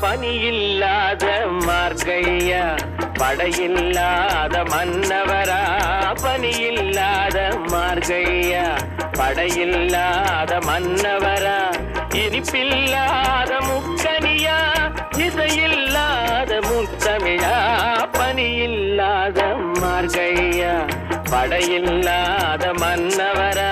பனியில்லாத மார்கையா படையில்லாத மன்னவரா பனியில்லாத மார்கையா படையில்லாத மன்னவரா இனிப்பில்லாத முக்கனியா இசையில்லாத முத்தமிழா பனியில்லாத மார்கையா படையில்லாத மன்னவரா